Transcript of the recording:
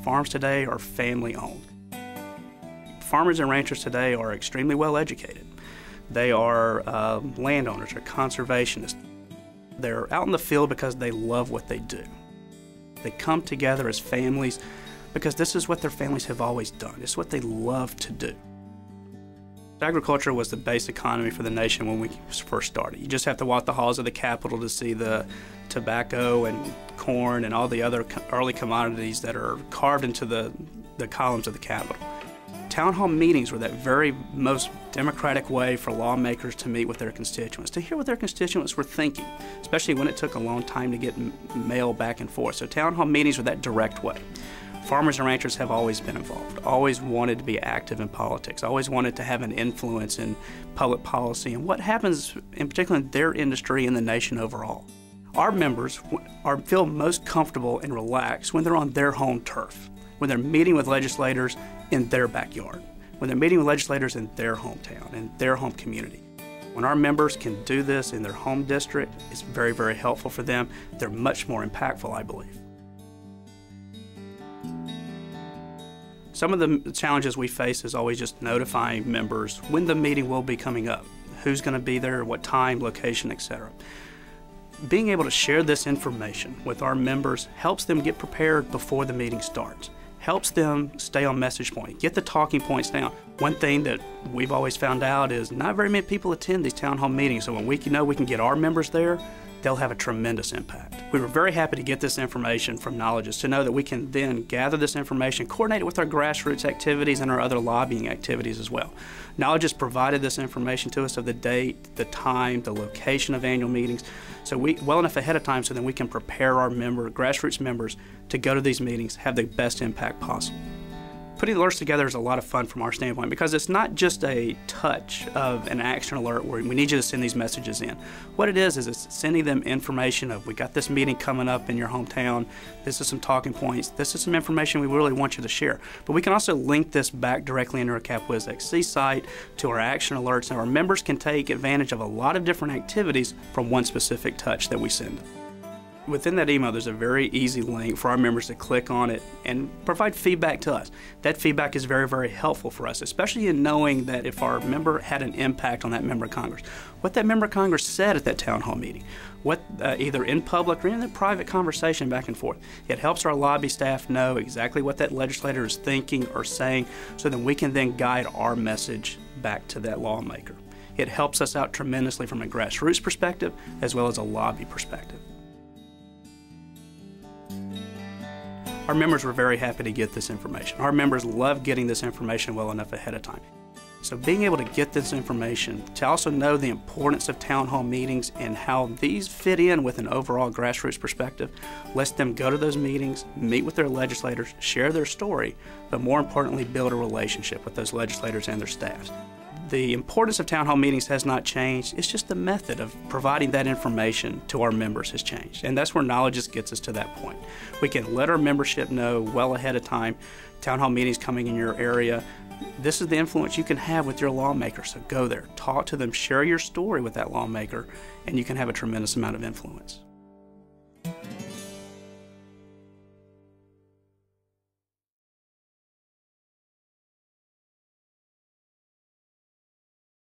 Farms today are family owned. Farmers and ranchers today are extremely well educated. They are landowners or conservationists. They're out in the field because they love what they do. They come together as families because this is what their families have always done. It's what they love to do. Agriculture was the base economy for the nation when we first started. You just have to walk the halls of the Capitol to see the tobacco and corn and all the other early commodities that are carved into the columns of the Capitol. Town hall meetings were that very most democratic way for lawmakers to meet with their constituents, to hear what their constituents were thinking, especially when it took a long time to get mail back and forth. So town hall meetings were that direct way. Farmers and ranchers have always been involved, always wanted to be active in politics, always wanted to have an influence in public policy and what happens in particular in their industry and the nation overall. Our members feel most comfortable and relaxed when they're on their home turf, when they're meeting with legislators in their backyard, when they're meeting with legislators in their hometown, in their home community. When our members can do this in their home district, it's very, very helpful for them. They're much more impactful, I believe. Some of the challenges we face is always just notifying members when the meeting will be coming up, who's going to be there, what time, location, etc. Being able to share this information with our members helps them get prepared before the meeting starts, helps them stay on message point, get the talking points down. One thing that we've always found out is not very many people attend these town hall meetings, so when we know we can get our members there, they'll have a tremendous impact. We were very happy to get this information from Knowlegis, to know that we can then gather this information, coordinate it with our grassroots activities and our other lobbying activities as well. Knowlegis provided this information to us of the date, the time, the location of annual meetings, so well enough ahead of time so that we can prepare our grassroots members to go to these meetings, have the best impact possible. Putting alerts together is a lot of fun from our standpoint because it's not just a touch of an action alert where we need you to send these messages in. What it is it's sending them information of, we got this meeting coming up in your hometown, this is some talking points, this is some information we really want you to share. But we can also link this back directly into our CapWizXC site to our action alerts, and our members can take advantage of a lot of different activities from one specific touch that we send them. Within that email, there's a very easy link for our members to click on it and provide feedback to us. That feedback is very, very helpful for us, especially in knowing that if our member had an impact on that member of Congress, what that member of Congress said at that town hall meeting, what either in public or in a private conversation back and forth. It helps our lobby staff know exactly what that legislator is thinking or saying, so that we can then guide our message back to that lawmaker. It helps us out tremendously from a grassroots perspective as well as a lobby perspective. Our members were very happy to get this information. Our members love getting this information well enough ahead of time. So being able to get this information, to also know the importance of town hall meetings and how these fit in with an overall grassroots perspective, lets them go to those meetings, meet with their legislators, share their story, but more importantly, build a relationship with those legislators and their staffs. The importance of town hall meetings has not changed. It's just the method of providing that information to our members has changed. And that's where Knowlegis gets us to that point. We can let our membership know well ahead of time, town hall meetings coming in your area. This is the influence you can have with your lawmaker. So go there, talk to them, share your story with that lawmaker, and you can have a tremendous amount of influence.